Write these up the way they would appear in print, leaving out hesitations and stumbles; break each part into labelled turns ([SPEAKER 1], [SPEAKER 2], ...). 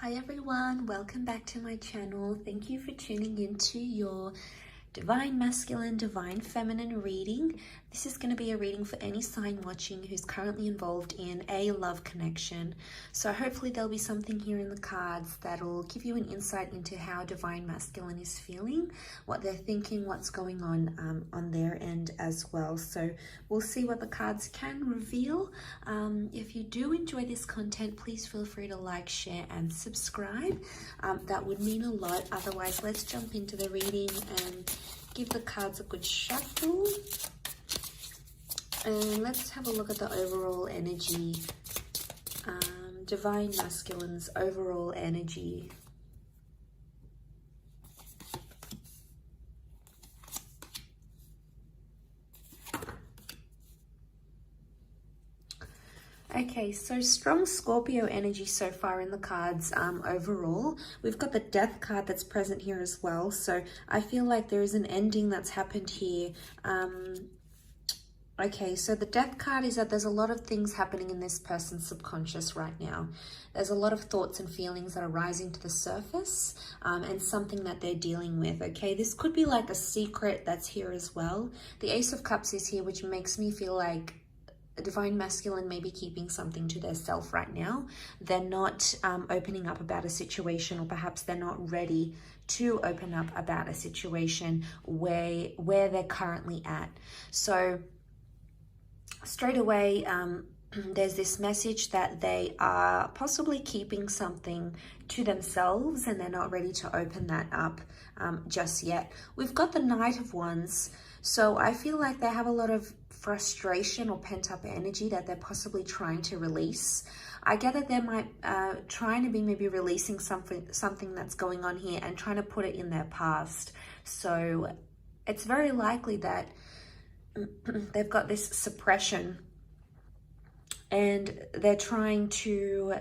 [SPEAKER 1] Hi everyone, welcome back to my channel. Thank you for tuning into your Divine Masculine, Divine Feminine reading. This is going to be a reading for any sign watching who's currently involved in a love connection. So hopefully there'll be something here in the cards that'll give you an insight into how Divine Masculine is feeling, what they're thinking, what's going on their end as well. So we'll see what the cards can reveal. If you do enjoy this content, please feel free to like, share, and subscribe. That would mean a lot. Otherwise, let's jump into the reading and give the cards a good shuffle. And let's have a look at the overall energy. Divine Masculine's overall energy. Okay, so strong Scorpio energy so far in the cards overall. We've got the Death card that's present here as well. So I feel like there is an ending that's happened here. Okay, so the Death card is that there's a lot of things happening in this person's subconscious right now. There's a lot of thoughts and feelings that are rising to the surface and something that they're dealing with, okay? This could be like a secret that's here as well. The Ace of Cups is here, which makes me feel like Divine Masculine may be keeping something to their self right now. They're not opening up about a situation, or perhaps they're not ready to open up about a situation where they're currently at. So straight away, there's this message that they are possibly keeping something to themselves and they're not ready to open that up just yet. We've got the Knight of Wands. So I feel like they have a lot of frustration or pent-up energy that they're possibly trying to release. I get that they might trying to be maybe releasing something that's going on here and trying to put it in their past. So it's very likely that they've got this suppression and they're trying to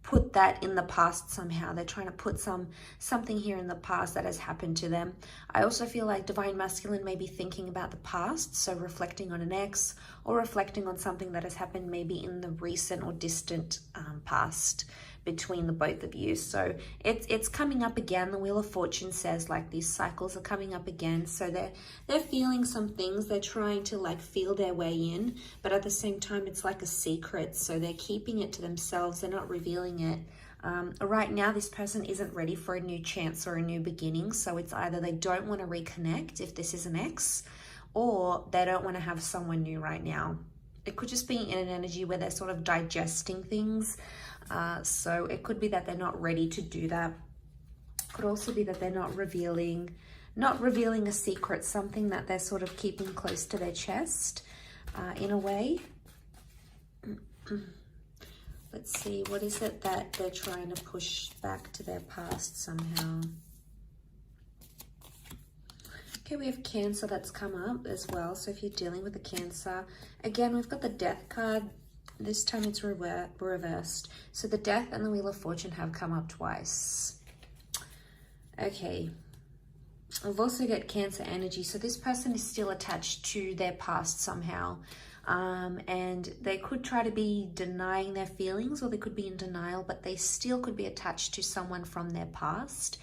[SPEAKER 1] put that in the past somehow. They're trying to put something here in the past that has happened to them. I also feel like Divine Masculine may be thinking about the past, so reflecting on an ex or reflecting on something that has happened maybe in the recent or distant past between the both of you. So it's coming up again. The Wheel of Fortune says like these cycles are coming up again. So they're feeling some things. They're trying to like feel their way in, but at the same time it's like a secret. So they're keeping it to themselves. They're not revealing it. Right now this person isn't ready for a new chance or a new beginning. So it's either they don't want to reconnect if this is an ex, or they don't want to have someone new right now. It could just be in an energy where they're sort of digesting things. So it could be that they're not ready to do that. Could also be that they're not revealing a secret, something that they're sort of keeping close to their chest in a way. Let's see, what is it that they're trying to push back to their past somehow? Okay, we have Cancer that's come up as well. So if you're dealing with a Cancer, again, we've got the Death card. This time it's reversed. So the Death and the Wheel of Fortune have come up twice. Okay. We've also got Cancer energy. So this person is still attached to their past somehow. And they could try to be denying their feelings, or they could be in denial, but they still could be attached to someone from their past,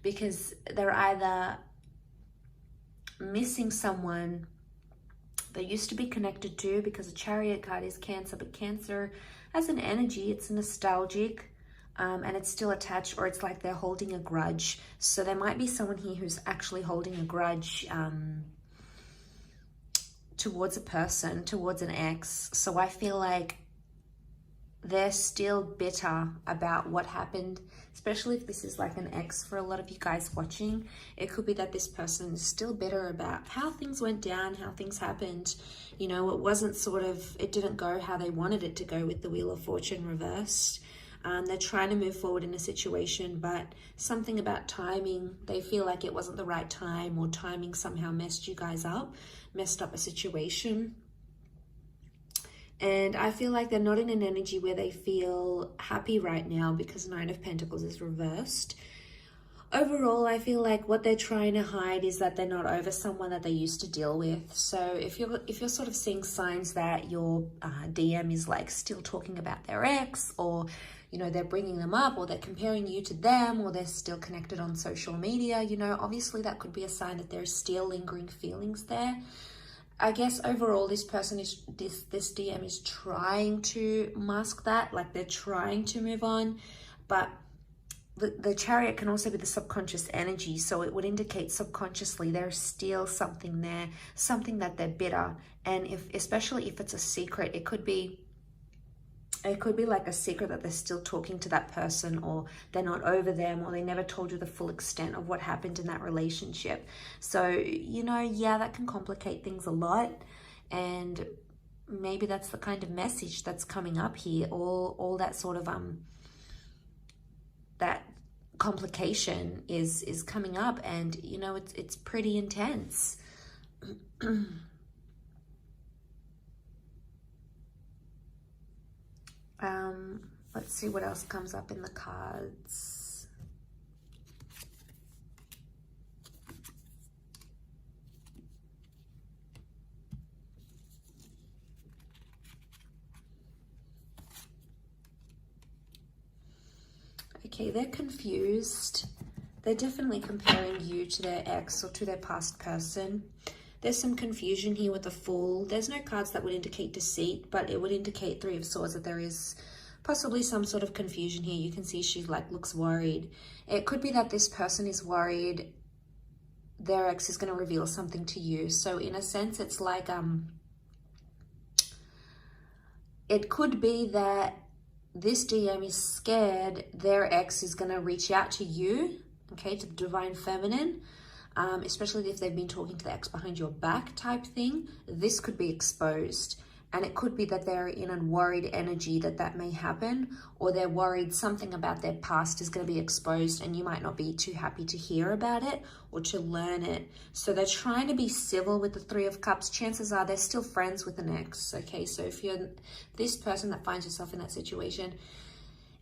[SPEAKER 1] because they're either missing someone they used to be connected to, because the Chariot card is Cancer, but Cancer as an energy, it's nostalgic and it's still attached, or it's like they're holding a grudge. So there might be someone here who's actually holding a grudge towards a person, towards an ex. So I feel like they're still bitter about what happened, especially if this is like an ex for a lot of you guys watching. It could be that this person is still bitter about how things went down, how things happened. You know, it didn't go how they wanted it to go with the Wheel of Fortune reversed. They're trying to move forward in a situation, but something about timing, they feel like it wasn't the right time, or timing somehow messed you guys up, messed up a situation. And I feel like they're not in an energy where they feel happy right now, because Nine of Pentacles is reversed. Overall, I feel like what they're trying to hide is that they're not over someone that they used to deal with. So if you're sort of seeing signs that your DM is like still talking about their ex, or you know, they're bringing them up, or they're comparing you to them, or they're still connected on social media, you know, obviously that could be a sign that there's still lingering feelings there. I guess overall this person is, this DM is trying to mask that, like they're trying to move on, but the Chariot can also be the subconscious energy, so it would indicate subconsciously there's still something there, something that they're bitter. And especially if it's a secret, it could be like a secret that they're still talking to that person, or they're not over them, or they never told you the full extent of what happened in that relationship. So, you know, yeah, that can complicate things a lot. And maybe that's the kind of message that's coming up here. All that sort of that complication is coming up, and you know, it's pretty intense. Let's see what else comes up in the cards. Okay, they're confused. They're definitely comparing you to their ex or to their past person. There's some confusion here with the Fool. There's no cards that would indicate deceit, but it would indicate Three of Swords, that there is possibly some sort of confusion here. You can see she like looks worried. It could be that this person is worried their ex is going to reveal something to you. So in a sense, it's like it could be that this DM is scared their ex is going to reach out to you, okay, to the Divine Feminine, especially if they've been talking to the ex behind your back type thing. This could be exposed, and it could be that they're in a worried energy that may happen, or they're worried something about their past is going to be exposed and you might not be too happy to hear about it or to learn it. So they're trying to be civil with the Three of Cups. Chances are they're still friends with an ex, okay? So if you're this person that finds yourself in that situation,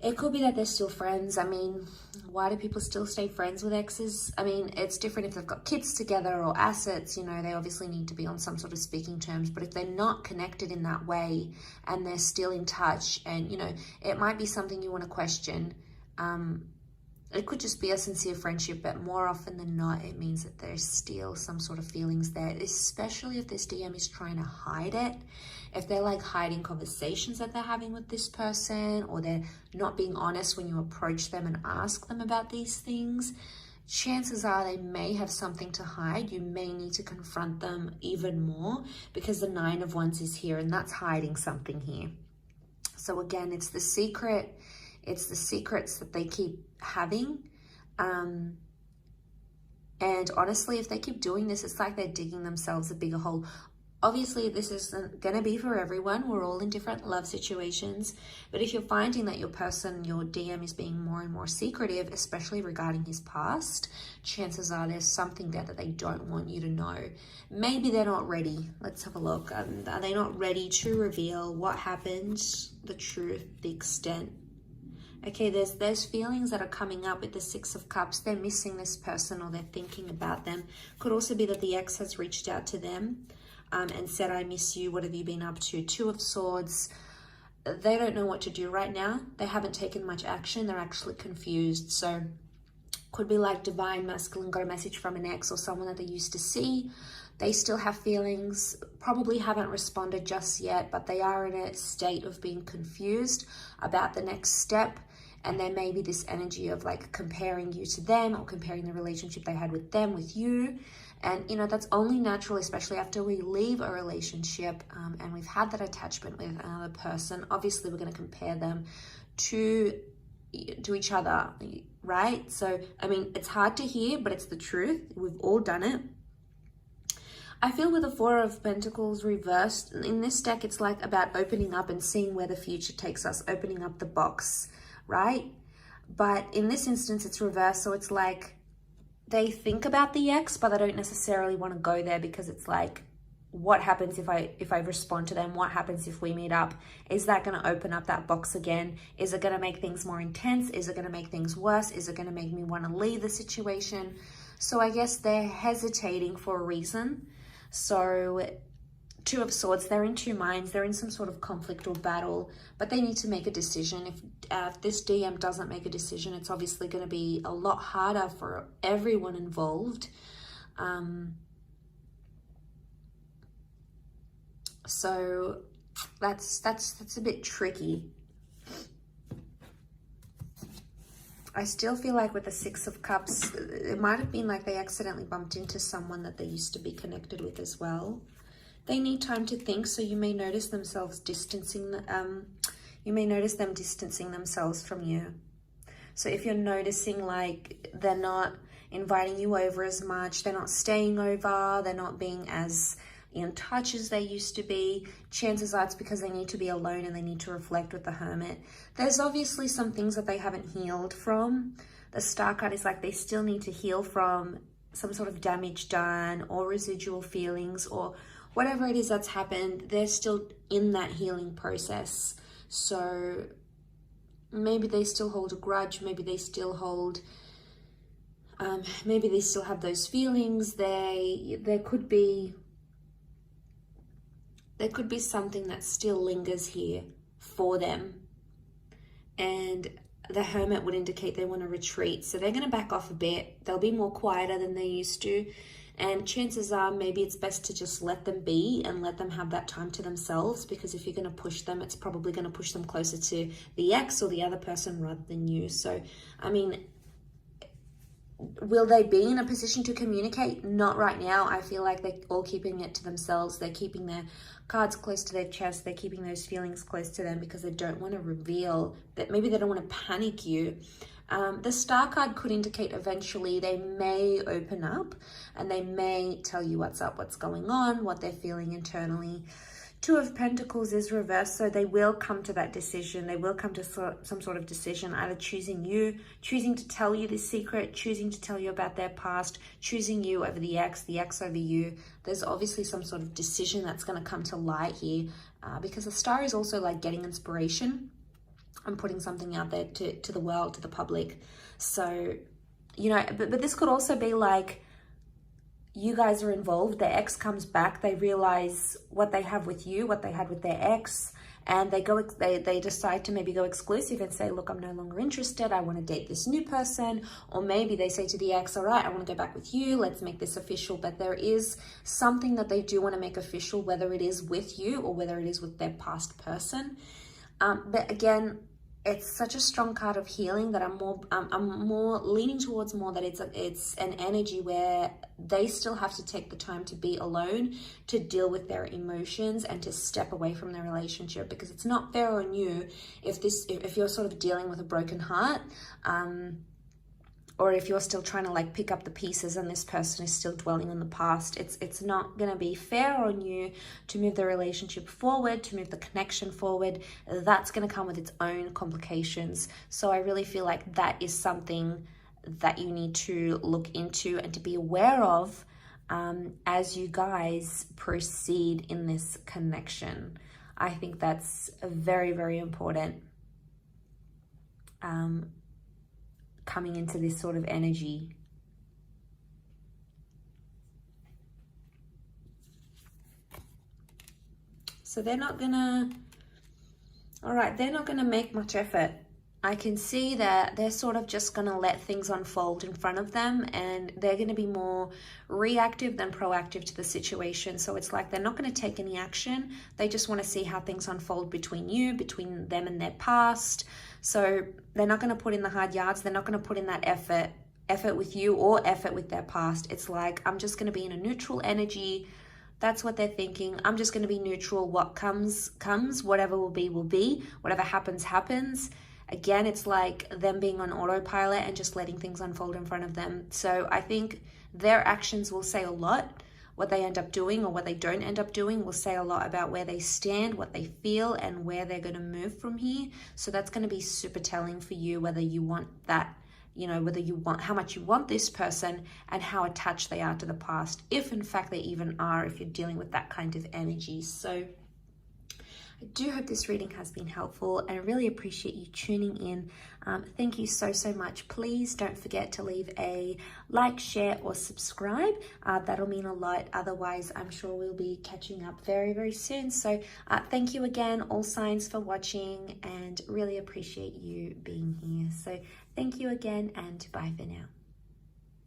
[SPEAKER 1] it could be that they're still friends. I mean, why do people still stay friends with exes? I mean, it's different if they've got kids together or assets, you know, they obviously need to be on some sort of speaking terms. But if they're not connected in that way and they're still in touch, and, you know, it might be something you want to question. It could just be a sincere friendship, but more often than not, it means that there's still some sort of feelings there, especially if this DM is trying to hide it. If they're like hiding conversations that they're having with this person, or they're not being honest when you approach them and ask them about these things, chances are they may have something to hide. You may need to confront them even more, because the Nine of Wands is here, and that's hiding something here. So again, it's the secret. It's the secrets that they keep having. And honestly, if they keep doing this, it's like they're digging themselves a bigger hole. Obviously, this isn't going to be for everyone. We're all in different love situations. But if you're finding that your person, your DM, is being more and more secretive, especially regarding his past, chances are there's something there that they don't want you to know. Maybe they're not ready. Let's have a look. Are they not ready to reveal what happened, the truth, the extent? Okay, there's feelings that are coming up with the Six of Cups. They're missing this person, or they're thinking about them. Could also be that the ex has reached out to them and said, I miss you, what have you been up to? Two of Swords. They don't know what to do right now. They haven't taken much action. They're actually confused. So could be like Divine Masculine got a message from an ex or someone that they used to see. They still have feelings, probably haven't responded just yet, but they are in a state of being confused about the next step. And there may be this energy of like comparing you to them, or comparing the relationship they had with them with you. And, you know, that's only natural, especially after we leave a relationship and we've had that attachment with another person. Obviously, we're going to compare them to each other, right? So, I mean, it's hard to hear, but it's the truth. We've all done it. I feel with the Four of Pentacles reversed, in this deck, it's like about opening up and seeing where the future takes us, opening up the box, right? But in this instance, it's reversed. So it's like they think about the ex, but they don't necessarily want to go there, because it's like, what happens if I respond to them? What happens if we meet up? Is that going to open up that box again? Is it going to make things more intense? Is it going to make things worse? Is it going to make me want to leave the situation? So I guess they're hesitating for a reason. So Two of Swords, they're in two minds. They're in some sort of conflict or battle, but they need to make a decision. If this DM doesn't make a decision, it's obviously going to be a lot harder for everyone involved. So that's a bit tricky. I still feel like with the Six of Cups, it might have been like they accidentally bumped into someone that they used to be connected with as well. They need time to think, so you may notice themselves distancing, you may notice them distancing themselves from you. So if you're noticing like they're not inviting you over as much, they're not staying over, they're not being as in touch as they used to be, chances are it's because they need to be alone and they need to reflect with the Hermit. There's obviously some things that they haven't healed from. The Star card is like they still need to heal from some sort of damage done or residual feelings or whatever it is that's happened. They're still in that healing process. So maybe they still hold a grudge, maybe they still hold, maybe they still have those feelings. There could be something that still lingers here for them. And the Hermit would indicate they want to retreat. So they're going to back off a bit. They'll be more quieter than they used to. And chances are maybe it's best to just let them be and let them have that time to themselves, because if you're going to push them, it's probably going to push them closer to the ex or the other person rather than you. So, I mean, will they be in a position to communicate? Not right now. I feel like they're all keeping it to themselves. They're keeping their cards close to their chest. They're keeping those feelings close to them because they don't want to reveal that. Maybe they don't want to panic you. The Star card could indicate eventually they may open up and they may tell you what's up, what's going on, what they're feeling internally. Two of Pentacles is reversed, so they will come to that decision. They will come to some sort of decision, either choosing you, choosing to tell you this secret, choosing to tell you about their past, choosing you over the ex over you. There's obviously some sort of decision that's going to come to light here, because the Star is also like getting inspiration and putting something out there to the world, to the public. So, you know, but this could also be like, you guys are involved, their ex comes back, they realize what they have with you, what they had with their ex, and they decide to maybe go exclusive and say, look, I'm no longer interested, I want to date this new person. Or maybe they say to the ex, all right, I want to go back with you, let's make this official. But there is something that they do want to make official, whether it is with you or whether it is with their past person. But again, it's such a strong card of healing that I'm more leaning towards more that it's an energy where they still have to take the time to be alone, to deal with their emotions and to step away from their relationship, because it's not fair on you if you're sort of dealing with a broken heart, or if you're still trying to like pick up the pieces and this person is still dwelling on the past. It's not going to be fair on you to move the relationship forward, to move the connection forward. That's going to come with its own complications. So I really feel like that is something that you need to look into and to be aware of as you guys proceed in this connection. I think that's very, very important. Coming into this sort of energy. So they're not gonna, all right, they're not gonna make much effort. I can see that they're sort of just gonna let things unfold in front of them, and they're gonna be more reactive than proactive to the situation. So it's like they're not gonna take any action. They just wanna see how things unfold between between them and their past. So they're not going to put in the hard yards. They're not going to put in that effort with you or effort with their past. It's like, I'm just going to be in a neutral energy. That's what they're thinking. I'm just going to be neutral. What comes, whatever will be, whatever happens. Again, it's like them being on autopilot and just letting things unfold in front of them. So I think their actions will say a lot. What they end up doing or what they don't end up doing will say a lot about where they stand, what they feel, and where they're going to move from here. So that's going to be super telling for you, whether you want that, you know, whether you want, how much you want this person and how attached they are to the past, if in fact they even are, if you're dealing with that kind of energy. So I do hope this reading has been helpful. I really appreciate you tuning in. Thank you so much. Please don't forget to leave a like, share, or subscribe. That'll mean a lot. Otherwise, I'm sure we'll be catching up very soon. So thank you again, all signs, for watching, and really appreciate you being here. So thank you again, and bye for now.